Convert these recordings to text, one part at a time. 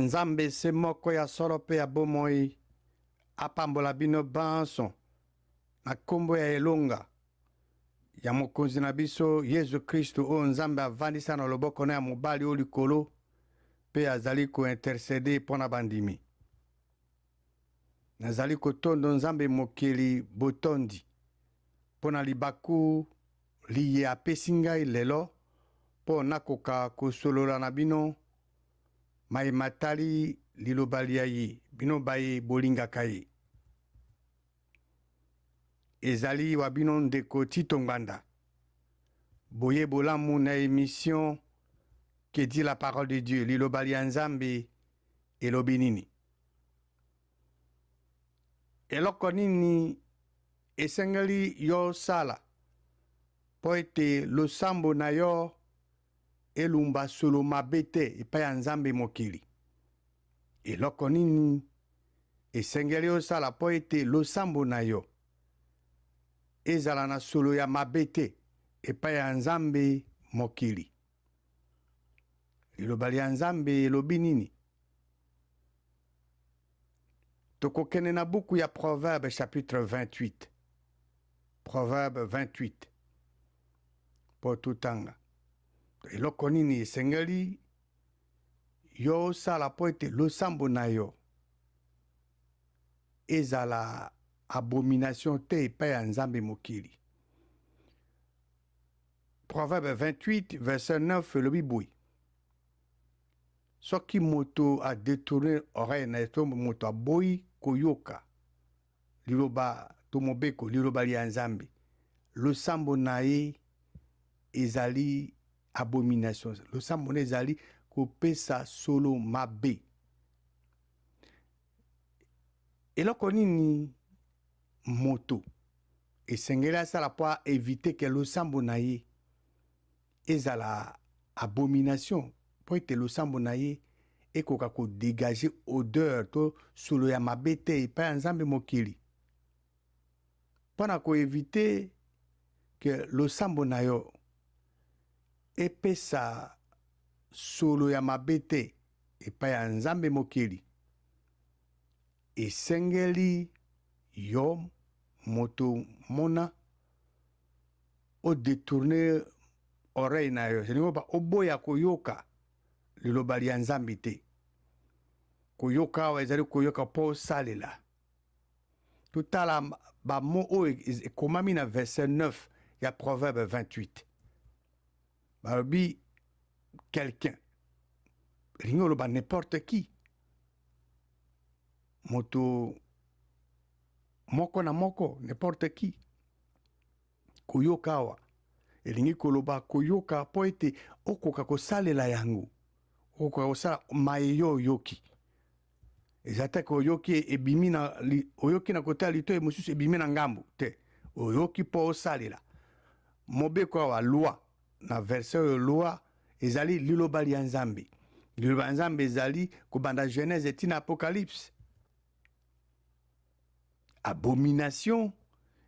Nzambe se moko ya solo pe ya bomoi apambola bino banso na kombo ya elonga ya mokonzi na biso Yesu Kristo oyo Nzambe avandisa na loboko na ya mobali oyo likolo pe azali kointercede mpo na bandimi. Nazali kotondo Nzambe mokeli botondi mpo na libaku liye apesi ngai lelo mpo nakoka kosolola na bino maimatali liloba lia ye bino baye bolingaka ye. Ezali wa bino ndeko Tito Nganda. Boye bolamu na émission que dit la parole de Dieu liloba lia Nzambe elobi nini. Eloko nini esengeli yo sala po ete losambo na yo elumba solo mabe te epai ya Nzambe mokili. Eloko nini esengeli yo sala po ete losambo na yo ezala na solo ya mabe te epai ya Nzambe mokili. Liloba lia Nzambe elobi nini. Tokokene na buku ya Proverbe chapitre 28. Proverbe 28. Po tutanga. Eloko nini esengeli yo sala po ete losambo na yo ezala abomination te epai ya Nzambe mokili. Proverbe 28 verset 9 elobi boye. Soki moto a détourné oreille na eto moto a boyi koyoka liloba to mobeko liloba lia Nzambe losambo na ye ezali abomination. Losambo na ezali kopesa solo mabe. Eloko nini moto esengeli asala po éviter ke losambo na ye ezala abomination po ete losambo na ye ekoka ko dégager odeur to solo ya mabe te epai ya Nzambe mokili. Mpona ko éviter ke losambo na yo epesa solo ya mabe te epai ya Nzambe mokili. Esengeli yo moto mona o détourner oreille na yo. C'est-à-dire ba oboya koyoka liloba lia Nzambe te. Koyoka wa ezali koyoka po salela. Tutala ba mo o ekomami na verset 9 ya Proverbe 28. Babi quelqu'un. Ringolo ba n'importe qui. Moto moko na moko n'importe qui. Koyoka wa. Elingi koloba koyoka po ete okoka kosalela yango. Okoka kosala mayo yoki. Ezata ko yoki ebimi na oyoki na kota lito e mosusu ebimi na ngambu te. Oyoki po osalela. Mobeko wa loi na verset de loi ezali liloba lia Nzambe. Liloba Nzambe ezali kobanda Genèse tina Apocalypse. Abomination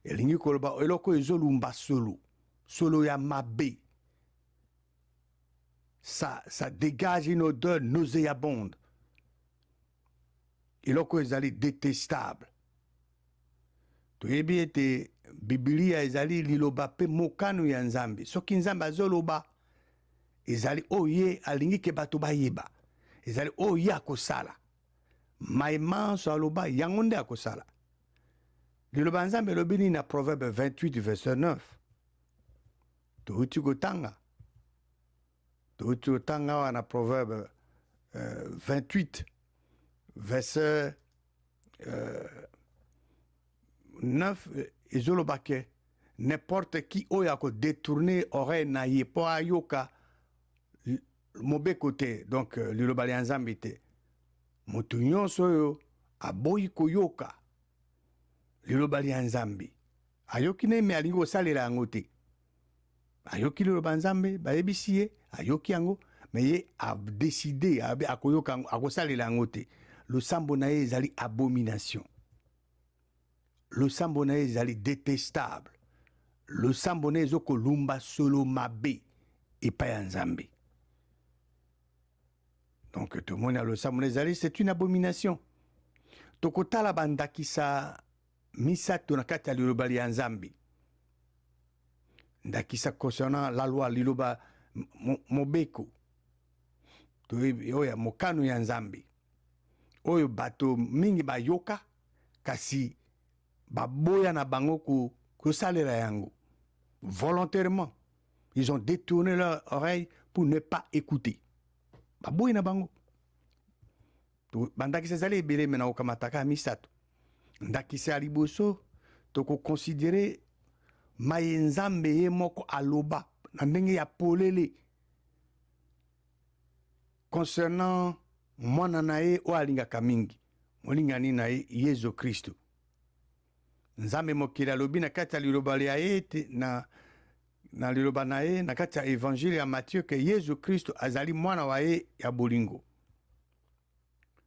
elingi koloba eloko ezolumba solo. Solo ya mabe. Ça dégage une odeur nauséabonde. Eloko ezali détestable. Toyebi ete Biblia ezali liloba pe mokano ya Nzambe. Soki Nzambe azoloba ezali oye alingi ke bato bayeba. Ezali oye akosala. Maimanso aloba yango nde akosala. Liloba Nzambe lobini na Proverbe 28 verset 9. Touti kotanga wana Proverbe 28 verset 9 ezolobake n'importe qui oya ko détourner oreille na ye po ayoka mobeko te. Donc liloba lia Nzambe te. Moto nyonso oyo aboyi koyoka liloba lia Nzambe ayoki ne me alingi kosalela yango te. Ayoki liloba Nzambe bayebisi ye ayoki yango me ye a décidé akoyoka akosalela yango te. Losambo na ye ezali abomination. Losambo na ye ezali détestable. Losambo na ye ezokolumba solo mabe epai ya Nzambe. Donc tout le monde a le sambo ezali, c'est une abomination. Tokotala bandakisa misato na kati ya liloba ya Nzambe. Ndakisa concernant la loi liloba mobeko. Oyo mokano ya Nzambe. Oyo bato mingi bayoka kasi baboya na bango kosalela yango. Volontairement, ils ont détourné leur oreille pour ne pas écouter. Baboya na bango. Bandakisa ezali ebele mena okamataka misato. Ndakisa liboso toko considérer maye Nzambe ye moko aloba na ndenge ya polele concernant mwana na ye o alingaka mingi molingani na ye Yesu Kristo. Nzambe mokili alobi na kati ya liloba ya ye na liloba na ye na kati ya évangile ya Matthieu ke Yesu Kristo azali mwana wa ye ya bolingo.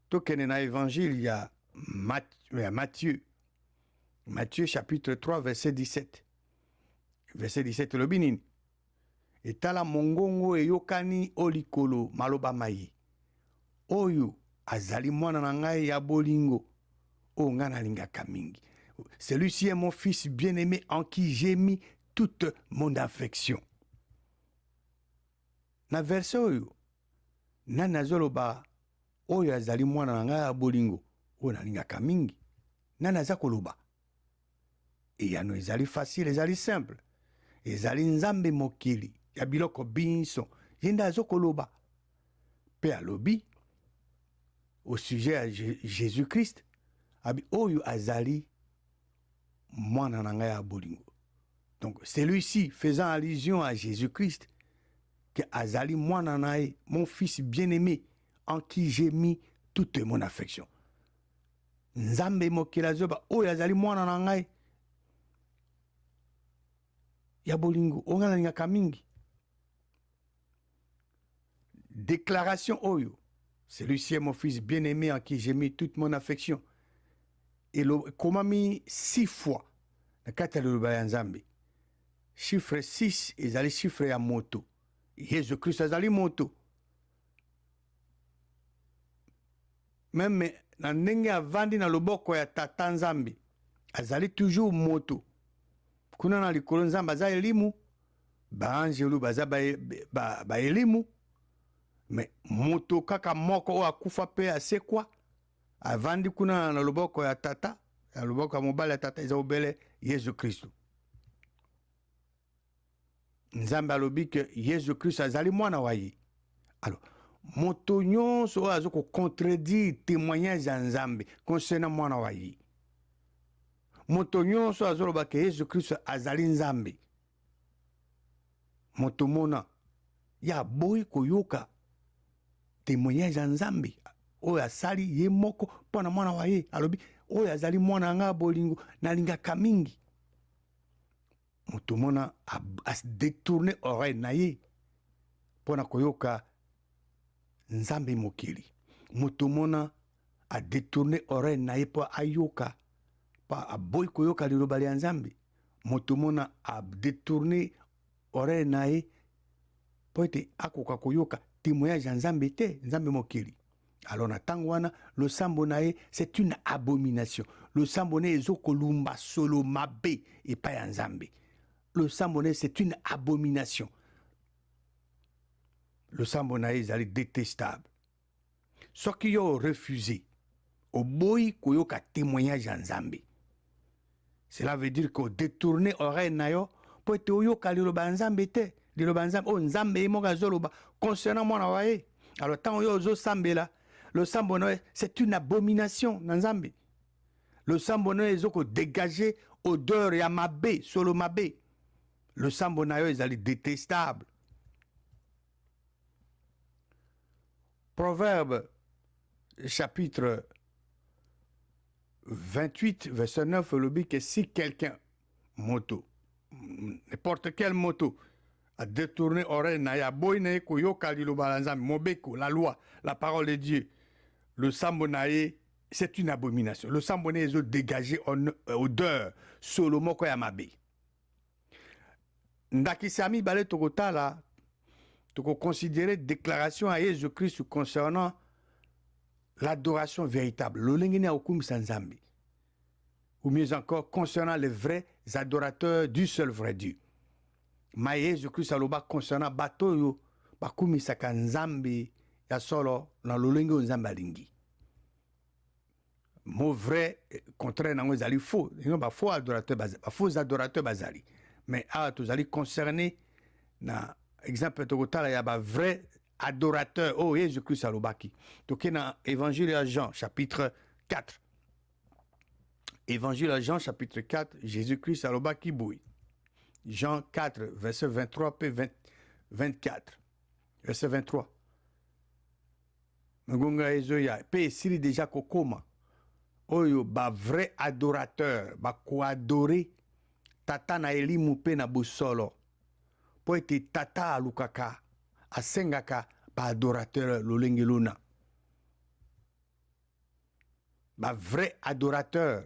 Tokene na évangile ya Matthieu. Matthieu chapitre 3 verset 17. Verset 17 lobi nini? Etala mongongo eyokani olikolo maloba mayi. Oyo azali mwana na ngai ya bolingo. O nga nalingaka mingi. Celui-ci est mon fils bien-aimé en qui j'ai mis toute mon affection. Na verset oyo nani azoloba oyo azali mwana na ngai ya bolingo. O nalingaka mingi. Nani aza koloba? Eyano ezali facile, ezali simple. Ezali Nzambe mokili ya biloko binso yende azokoloba pe alobi au sujet de Jésus-Christ abi oyo azali mwana na ngai ya bolingo. Donc celui-ci faisant allusion à Jésus-Christ que azali mwana na ye, mon fils bien-aimé en qui j'ai mis toute mon affection. Nzambe mokili azoba oyo azali mwana na ngai ya bolingo onga nalingaka mingi. Déclaration oyo, celui-ci est mon fils bien-aimé en qui j'ai mis toute mon affection. Et komami 6 fois na kati ya liloba ya Nzambe. Chiffre 6 ezali chiffre ya moto. Yesu Kristo azali moto. Même na ndenge avandi na loboko ya tata Nzambe azali toujours moto. Kuna na likolo Nzambe aza elimu, baanjelu baza ba elimu, mais moto kaka moko o akufa pe asekwa, avandi kuna na loboko ya tata, na loboko ya mobali ya tata eza obele Yesu Kristo. Nzambe alobi ke Yesu Kristo azali mwana wa ye. Alors, moto nyonso o azoko contredire témoignage ya Nzambe concernant mwana wa ye. Moto nyonso azoloba ke Yesu Kristo azali Nzambe. Moto mona ya boyi koyoka témoignage ya Nzambe oyo asali ye moko mpona mwana wa ye. Alobi oyo azali mwana nga bolingo nalingaka mingi. Moto mona a détourné oreille na ye mpona koyoka Nzambe mokili. Moto mona a détourné oreille na ye po ayoka pa aboyi koyoka liloba ya Nzambe. Moto mona a détourné oreille na ye po ete akoka koyoka témoignage ya Nzambe te, Nzambe mokili. Alors na tango wana le sambo na ye c'est une abomination. Le sambo na ezokolumba solo mabe epai ya Nzambe. Le sambo na ye c'est une abomination. Le sambo na ye ezali détestable. Soki yo refusé oboyi koyoka témoignage ya Nzambe. Cela veut dire que détourner oreille na yo po ete oyoka liloba Nzambe te. Liloba Nzambe o Nzambe ye moko azoloba concernant mwana wa ye. Alors tant yo ozosambela le sambo na ye c'est une abomination na Nzambe. Le sambo na ye ezoko dégager odeur ya mabe solo mabe. Le sambo na yo ezali détestable. Proverbe chapitre 28 verset 9 le dit que si quelqu'un moto n'importe quelle moto a détourné oreille na ya boy na koyoka liloba la Nzambe mobeko la loi la parole de Dieu le sambo na ye c'est une abomination. Le sambo na ezo dégager odeur solo moko ya mabe. Ndakisami bale tokotala toko considérer déclaration à Jésus-Christ concernant l'adoration véritable. Lolengeni akumisa Nzambe. Ou mieux encore, concernant les vrais adorateurs du seul vrai Dieu. Ma Jésus-Christ aloba concernant batoyo bakumisa ka Nzambe ya solo na lolenge Nzambe alingi. Mot vrai, contraire nango ezali faux. Non ba faux adorateur bazali, ba faux adorateur bazali. Mais ah tozali concerné na exemple tokotala ya ba vrai adorateur oh Jésus-Christ alobaki. Toke na évangile à Jean chapitre 4. Évangile à Jean chapitre 4, Jésus-Christ alobaki boui. Jean 4 verset 23 p 24. Verset 23. Ngonga ezoya pe esili déjà kokoma. Oyo ba vrai adorateur ba ko adorer tata na elimu pe na busolo. Po ete tata alukaka asengaka ba adorateur lolengeluna. Ba vrai adorateur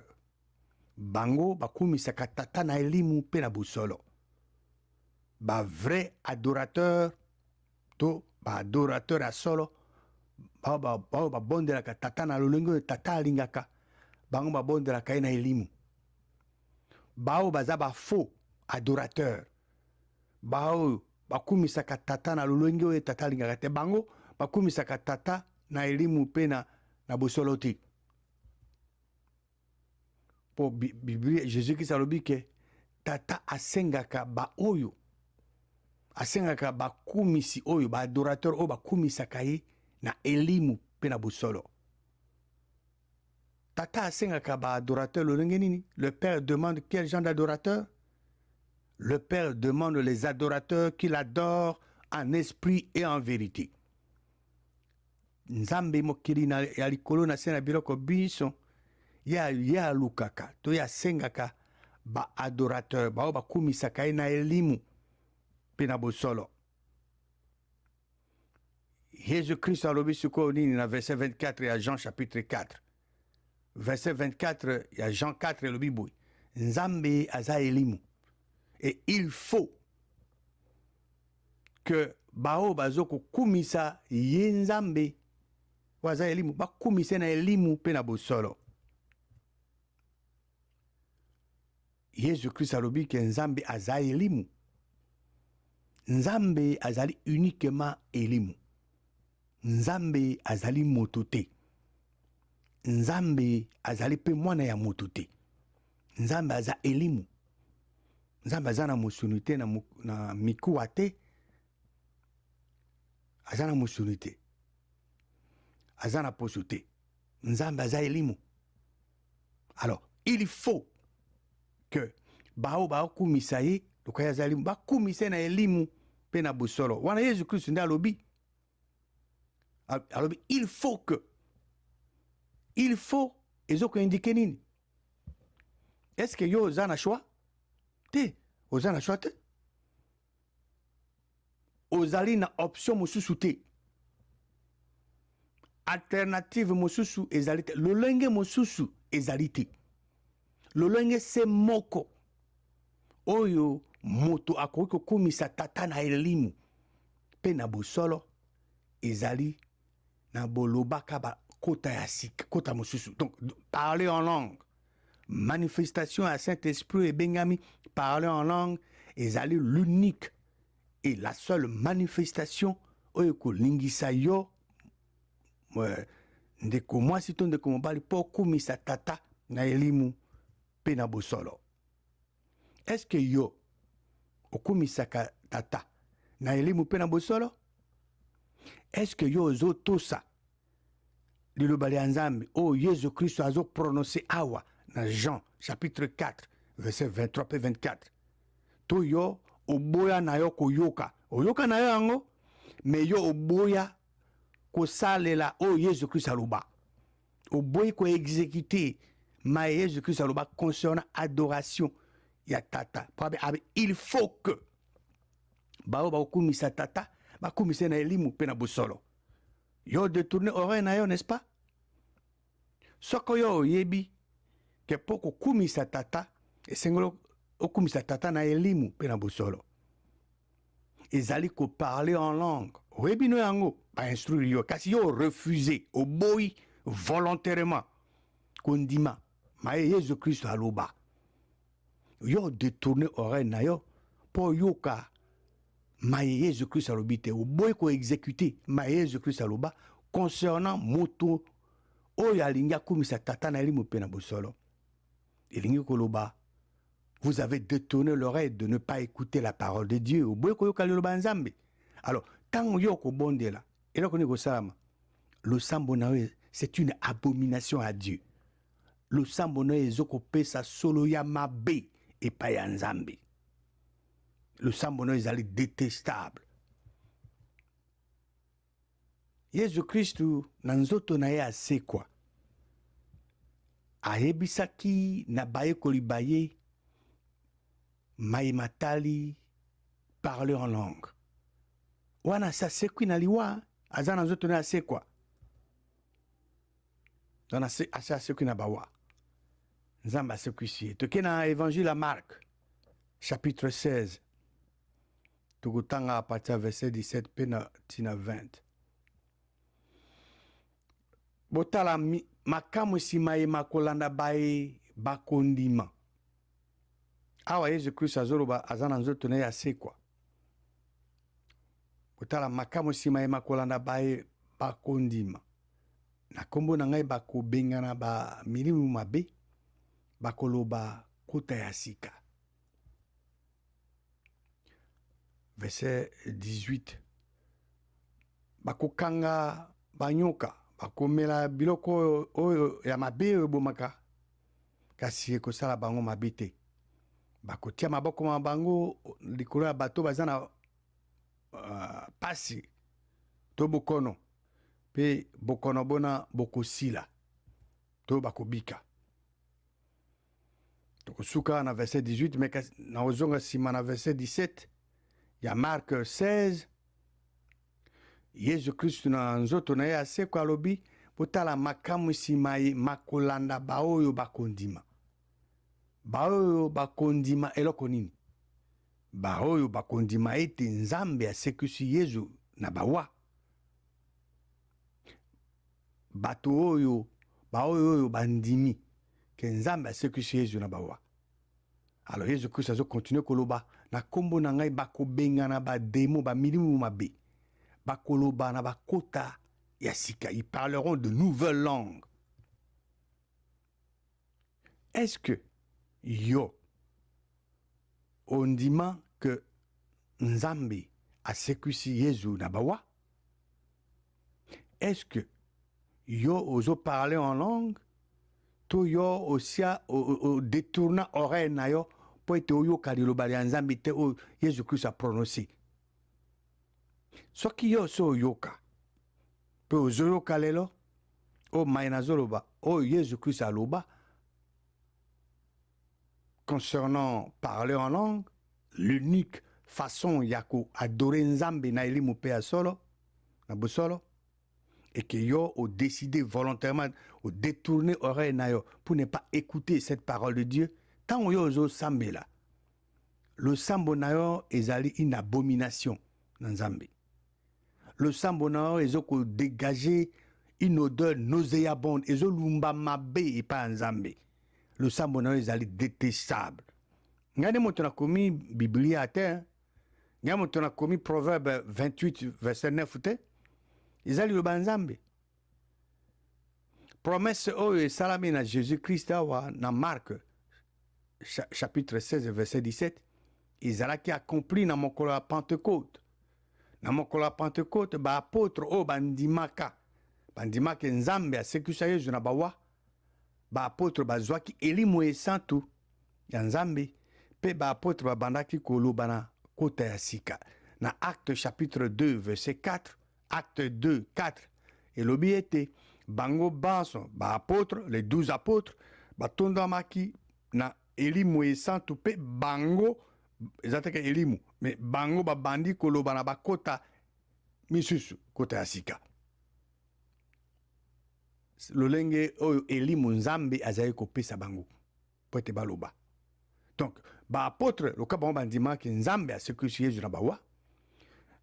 bango bakumisaka tata na elimu pe na busolo. Ba vrai adorateur to ba adorateur a solo ba bondelaka tata na lolengo tata alingaka bango ba bondelaka na elimu. Bao baza ba faux adorateur. Bao bakumisaka tata na lolengo tata alingaka te bango bakumisaka tata na elimu pe na busolo te. Pour Bible Jésus-Christ alobi ke tata asengaka ba oyo asengaka ba kumisi oyo ba adorateur oyo ba kumisaka ye na elimu pe na busolo. Tata asengaka ba adorateur lolenge nini? Le Père demande quel genre d'adorateur? Le Père demande les adorateurs qui l'adorent en esprit et en vérité. Nzambe mokili na ya likolo na se na biloko biso ya lukaka to ya sengaka ba adorateur ba ba kumisaka ye na elimu pe na busolo. Jésus-Christ alobi sikoyo nini na verset 24 ya Jean chapitre 4. Verset 24 ya Jean 4 elobi boy. Nzambe aza elimu. Et il faut que bao bazoko kumisa ye Nzambe waza elimu ba kumise na elimu pe na busolo. Jésus-Christ alobi ke Nzambe aza elimu. Nzambe azali uniquement elimu. Nzambe azali moto te. Nzambe azali pe mwana ya moto te. Nzambe aza elimu. Nzambe aza na mosuni te na mikuwa te. Aza na mosuni te. Aza na poso te. Nzambe aza elimu. Alors, il faut que bao kumisa ye lokaya aza elimu ba kumise na elimu pe na busolo. Wana Yesu Kristo nde alobi. Alobi il faut ezoko indiquer nini? Est-ce que yo oza na choix? Te, oza na choix te. Ozali na option mosusu te. Alternative mosusu ezali te. Lolenge mosusu ezali te. Lolenge se moko. Oyo moto akoki kokumisa tata na elimu pe na busolo ezali na bolobaka ba kota ya sika, kota mosusu. Donc, parler en langue. Manifestation à Saint-Esprit et Bengami, parler en langue, ezali l'unique et la seule manifestation oyoko lingisa yo ndeko mwasi to ndeko mobali po kumisa tata na elimu pe na busolo. Est-ce que yo okumisaka tata na elimu pe na busolo? Est-ce que yo ozotosa liloba ya Nzambe o Yesu Kristo azo prononcer awa na Jean chapitre 4 verset 23 et 24? To yo oboya na yo koyoka. Oyoka na yo yango, mais yo oboya kosalela o Yesu Kristo aloba. Oboyi ko exécuter ma Yesu Kristo aloba concernant adoration ya tata. Il faut que bao bakumisa tata bakumise na elimu pe na busolo. Yo détourner oreille na yo, n'est-ce pas? Soko yo yebi ke poko kumisa tata esengolo okumisa tata na elimu pe na busolo. ezali ko parler en langue oyebi no yango bainstruire yo kasi yo refuse oboyi volontairement kondima maye Yesu Kristo aloba yo détourne oreille na yo po yoka maye Yesu Kristo alobi te oboyi ko exécuter maye Yesu Kristo aloba concernant moto oyo alingi akumisa tata na elimu mpe na bosolo elingi koloba vous avez détourné l'oreille de ne pas écouter la parole de Dieu oboyi koyoka liloba nzambe alors tango yo kobondela eloko nini kosalama losambo na yo c'est une abomination à Dieu losambo na yo ezokopesa solo ya mabe epai ya nzambe losambo na yo ezali détestable Yesu Kristu na nzoto na ye asekwa ayebisaki na bayekoli baye Maïmatali parler en langue. Wana sa sekwi na liwa azana nzoto na sekwa. Dana se asa sekwi na bawa. Nzamba sekwi si. Toke na évangile à Marc chapitre 16. Tukutanga à partir verset 17 pena tina 20. Botala makamu simaye makolanda bae bakondima. Awa Yesu Kristo azoloba azana nzoto na ye asekwa kotala makamu nsima ye makolanda baye bakondima na kombo na ngai bakobengana bamilimu mabe bakoloba kota ya sika verset 18 bakokanga banyoka bakomela biloko oyo ya mabe oyo ebomaka kasi ekosala bango mabe te bakotia maboko na bango likolo ya bato baza na pasi to bokono pe bokono bona bokosila to bakobika tokosuka na verset 18 mais na ozonga nsima na verset 17 ya Marc 16 Yesu Kristu na nzoto na ye asekwa alobi botala makamu nsima ye makolanda baoyo bakondima baoyo bakondima eloko nini baoyo bakondima ete nzambe asekisi Yesu na bawa bato oyo baoyo oyo bandimi ke nzambe asekisi Yesu na bawa alors Yesu Kristo azo continue koloba na kombo na ngai bakobengana bademo bamilimu mabe bakoloba na bakota ya sika ils parleront de nouvelles langues est-ce que yo ondima que nzambe asekisi Yesu na bawa est-ce que yo ozo parler en langue to yo osia o détourna oreille na yo po ete oyoka liloba ya nzambe te oyo Yesu Kristo a prononcé soki yo so oyoka pe ozoyoka lelo o mai nazoloba oyo Yesu Kristo aloba concernant parler en langue, l'unique façon yako adorer nzambe na elimu pe ya solo, na bosolo, et que yo o décidé volontairement o détourner oreille na yo pour ne pas écouter cette parole de Dieu, tant yo zo sambe la, le sambo na yo ezali une abomination na nzambe. Le sambo na yo ezoko dégager une odeur nauséabonde, ezo lumba mabe et pas nzambe. Le sambo na yo ezali détestable. Ngane moto na komi Biblia te, ngane moto na komi Proverbe 28 verset 9 te, ezali lo banzambe. Promesse oyo esalami na Jésus-Christ awa na Marc chapitre 16 verset 17, ezalaki accompli na mokolo ya Pentecôte. Na mokolo ya Pentecôte ba apôtre oyo bandimaka nzambe asekisa Yesu na bawa ba apôtre bazwaki elimu esantu ya nzambe pe ba apôtre babandaki koloba na kota ya sika na Acte chapitre 2 verset 4 Acte 2 4 elobi ete bango banso ba apôtre les 12 apôtres batondamaki na elimu esantu pe bango ezataka elimu mais bango babandi koloba na bakota misusu kota ya sika lolenge oyo elimu nzambe azali kopesa bango po ete baloba donc baapôtre loka bango bandimaki nzambe asekisi Yesu na bawa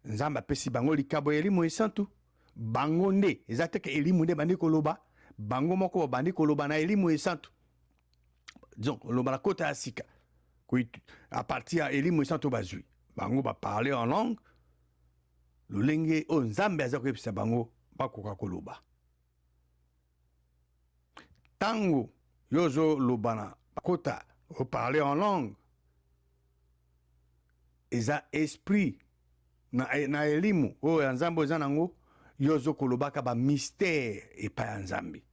nzambe apesi bango likabo ya elimu esantu bango nde eza te ke elimu nde bandi koloba bango moko babandi koloba na elimu esantu donc loba na kota ya sika à partir ya elimu esantu bazwi bango baparle en langue lolenge oyo nzambe aza koyebisa bango bakoka koloba tango yo ozoloba na bakota oparle en langue eza esprit na elimu oyo ya nzambe eza nango yo ozokolobaka bamystère epai ya nzambe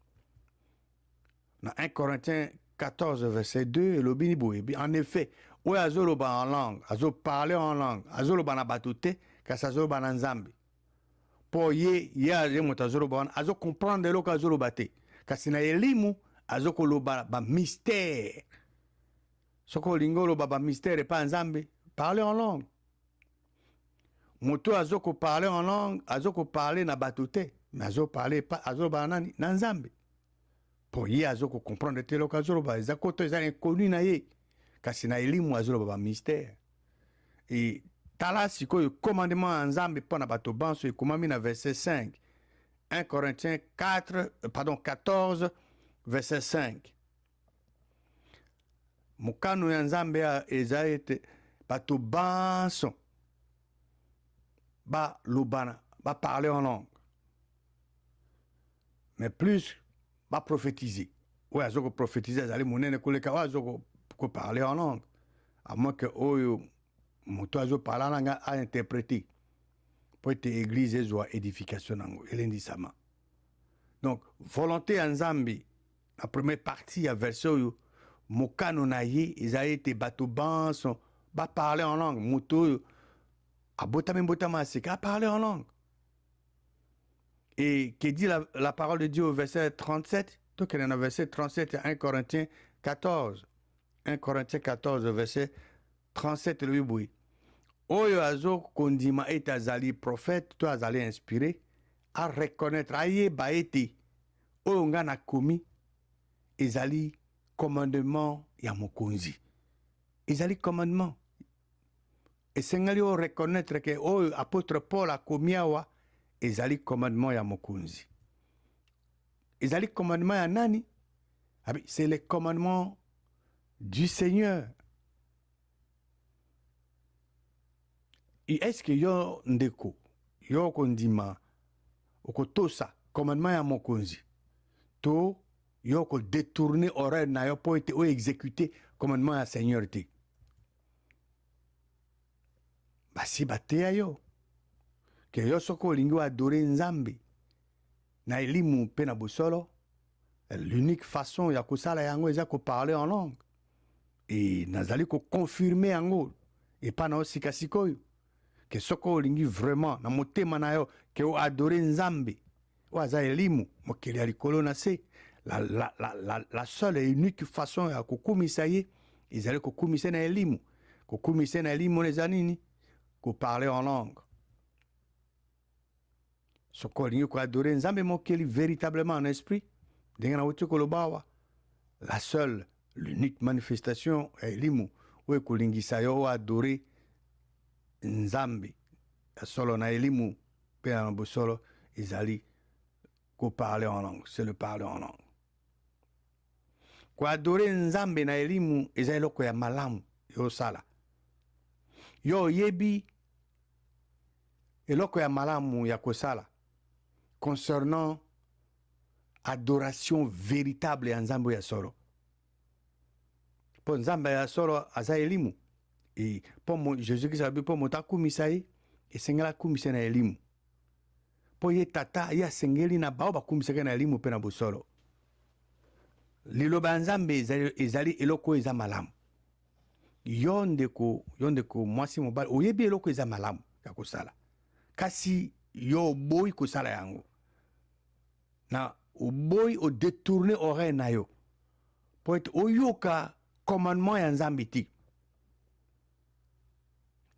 na 1 Corinthiens 14 verset 2 elobi ni boye en effet oyo azoloba en langue azoparle en langue azoloba na bato te kasi azoloba na nzambe mpo ye moto azoloba wana azocomprendre eloko azoloba te kasi na elimu azokoloba bamystère soki olingi oloba bamystère epai ya nzambe parle en langue moto azokoparle en langue azokoparle na bato te mais azoloba nani na nzambe mpo ye azokocomprendre te eloko azoloba eza koto eza inconnu na ye kasi na elimu azoloba bamystère e tala sikoyo commandement ya nzambe mpo na bato banso ekomami na verset 5 1 Corinthiens 14 verset 5 mokano ya nzambe eza ete bato banso balobana baparle en langue mais plus baprophétise oyo azokoprophétise azali monene koleka oyo azokoparle en langue à moins que oyo moto azoparla nanga ainterprété mpo ete église ezwa édification nango elendisama donc volonté ya nzambe na première partie ya verset oyo mokano na ye eza ete bato banso baparle en langue moto oyo abotami mbotama ya sika aparle en langue et que dit la parole de Dieu au verset 37 donc dans le verset 37 1 Corinthiens 14 verset 37 le biboui oyo azokondima ete azali prophète to azali inspiré à reconnaître ayeba ete oyo nga nakomi ezali commandement ya mokonzi ezali commandement esengeli oyo reconnaître ke oyo apôtre Paul akomi awa ezali commandement ya mokonzi ezali commandement ya nani c'est le commandement du Seigneur. Et est-ce que yo ndeko yo kondima okotosa commandement ya mokonzi to yo ko détourner oreille na yo po ete o exécuter commandement ya Seigneur te basi bateya yo ke yo soko olingi adore nzambe na elimu mpe na bosolo l'unique façon ya kosala yango eza koparle en langue e nazali koconfirme yango epa na yo sikasikoyo ke soko olingi vraiment na motema na yo ke oadore nzambe oyo aza elimu mokili ya likolo na se la seule et unique façon ya kokumisa ye ezali kokumisa na elimu kokumisa na elimu oyo eza nini koparle en langue soko olingi koadore nzambe mokili véritablement en esprit ndenge nauti koloba awa la seule l'unique manifestation ya elimu oyo ekolingisa yo oadore nzambe ya solo na elimu mpe na bosolo ezali koparle en langue c'est le parler en langue koadore nzambe na elimu eza eloko ya malamu yosala yo oyebi eloko ya malamu ya kosala concernant adoration véritable ya nzambe ya solo mpo nzambe ya solo aza elimu e mpo jésus-christ alobi mpo moto akumisa ye esengeli akumisa na elimu mpo ye tata ye asengeli na bao bakumisaka na elimu mpe na bosolo liloba ya nzambe ezali eloko oyo eza malamu yo ndeko mwasi mobali oyebi eloko eza malamu ya kosala kasi yo oboyi kosala yango na oboyi odetourne oreille na yo mpo ete oyoka commandement ya nzambe ti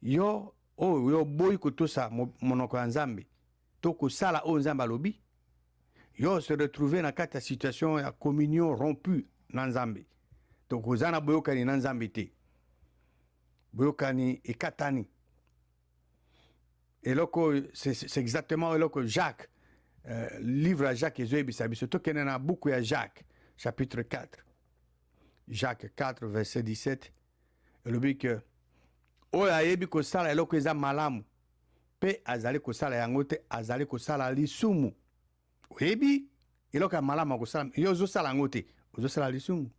yo oboyi kotosa monoko ya nzambe to kosala oyo nzambe alobi yo se retrouver na kati ya situation ya communion rompue na nzambe to koza na boyokani na nzambe te boyokani ekatani Et là, c'est exactement là que Jacques, livre à Jacques et Zoé surtout qu'il y en a beaucoup à Jacques, chapitre 4. Jacques 4, verset 17. Il dit que oyo ayebi kosala eloko eza malamu mpe azali kosala yango te azali kosala lisumu. Oyebi eloko ya malamu akosala yo ozosala yango te ozosala lisumu.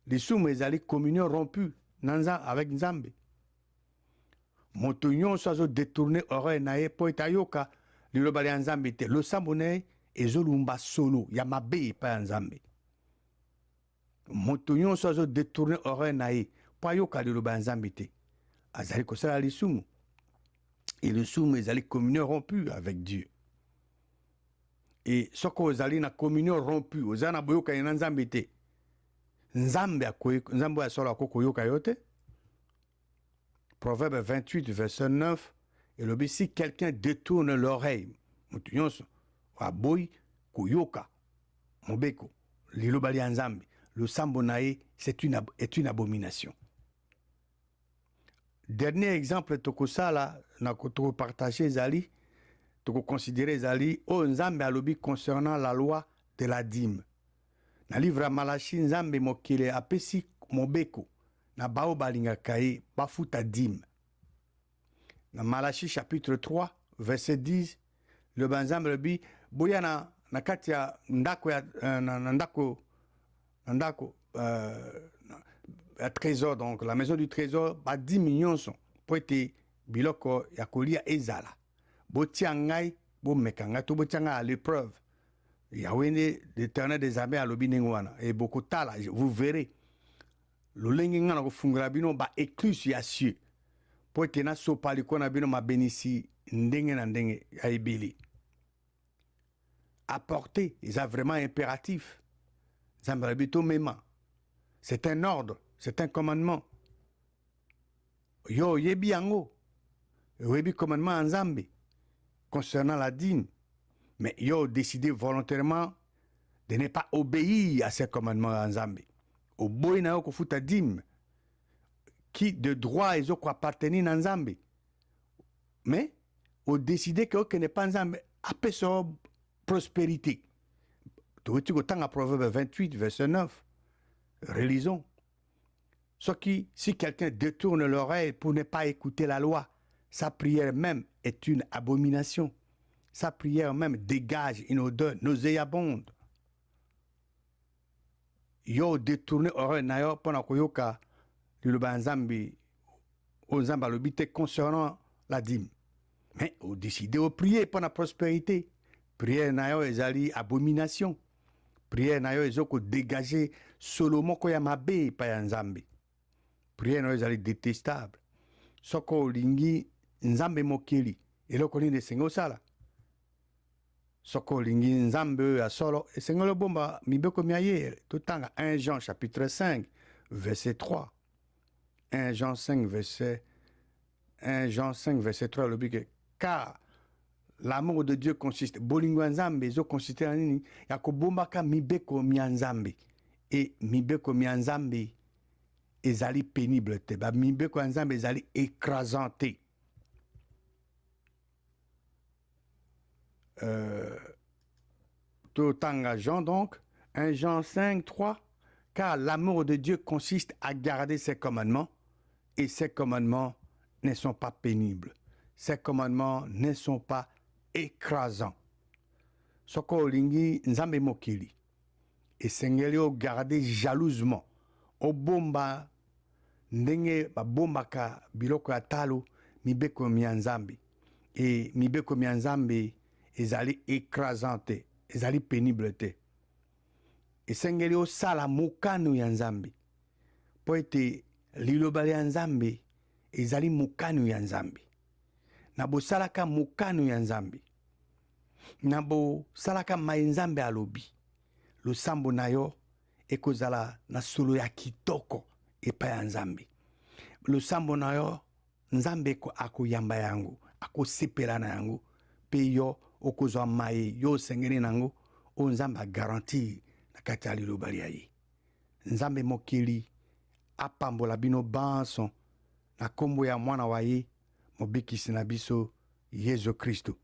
Lisumu ezali communion rompue avec Nzambe. Moto nyonso azodetourne oreille na ye mpo ete ayoka liloba ya Nzambe te. Losambo na ye ezolumba solo ya mabe epai ya Nzambe. Moto nyonso azodetourne oreille na ye mpo ayoka liloba ya Nzambe te azali kosala lisumu. Et lisumu ezali communion rompue avec Dieu. Et soko ozali na communion rompue ozali na boyokani na Nzambe te Nzambe oyo asolo akokoyoka yo te. Proverbe 28, verset 9, et le si quelqu'un détourne l'oreille, moto nyonso aboyi koyoka mobeko liloba ya Nzambe, le sambo na ye est une abomination. Dernier exemple tokosala na toko partager ezali toko considérer ezali o Nzambe alobi concernant la loi de la dîme. Na livre ya Malachi Nzambe mokili apesi mobeko na bao balingaka ye bafuta dîme. Na Malachi chapitre 3 verset 10 le Nzambe lobi boya na kati ya ndako ya ndako trésor, donc la maison du trésor ba 10 millions sont po ete biloko ya kolia ezala botia ngai bomeka ngai to botia ngai à l'épreuve. Yahweh l'Éternel des armées alobi nengwana et beaucoup tala vous verrez lolenge ngana kofungula bino ba écluse ya cieux po ete na sopali kona bino mabenisi ndenge na ndenge ya ebili. Apporter, ils ont vraiment impératif. C'est un ordre, c'est un commandement. Yo yebi yango, yebi commandement en Zambie concernant la dîme. Mais yo décidé volontairement de ne pas obéir à ces commandements en Zambie. Au boy na yo ko futa dîme qui de droit ils ont appartenir en Zambie. Mais au décidé que n'est pas en Zambie, après ça prospérité. Tu vois, tu as Proverbe 28, verset 9. Relisons. Si quelqu'un détourne l'oreille pour ne pas écouter la loi, sa prière même est une abomination. Sa prière même dégage une odeur nauséabonde. Yo détourne l'oreille na yo pendant que yoka liloba Nzambe au Nzamba lobite concernant la dîme. Mais au décider au prier pour la prospérité. Prière na yo ezali abomination. Prière na yo ezoko dégager Solomon ko ya mabe pa ya Nzambe. Prière na yo ezali détestable. Soko lingi Nzambe mokeli eloko nini sengo sala. Soko lingi Nzambe ya solo sengo lo bomba mibeko miaye totanga 1 Jean chapitre 5 verset 3. 1 Jean 5 verset 3 le bique car l'amour de Dieu consiste bolingo Nzambe zo consiste en nini ya kobombaka mibeko mi Nzambe et mibeko mi Nzambe ezali pénible te ba mibeko Nzambe ezali écrasante. Totanga Jean donc 1 Jean 5 3 car l'amour de Dieu consiste à garder ses commandements et ses commandements ne sont pas pénibles. Ces commandements ne sont pas écrasant. Soko lingi Nzambe mokili. Et sengeli o garder jalousement. O bomba ndenge ba bomba ka biloko ya talo mibeko mi Nzambe. Et mibeko mi Nzambe ezali écrasante, ezali pénible te. Et sengeli o sala mokano ya Nzambe. Po ete liloba ya Nzambe ezali mokano ya Nzambe. Na bo salaka mokano ya Nzambe. Na bo salaka mai Nzambe alobi. Lo sambo na yo ekozala na solo ya kitoko epa ya Nzambe. Lo sambo na yo Nzambe akoyamba yango, akosepela na yango, pe yo okozwa mai yo sengeni nango o Nzambe garanti na kati ya liloba ya ye. Nzambe mokili apambola bino banso na kombo ya mwana wa ye mobikisi na biso Yesu Kristo.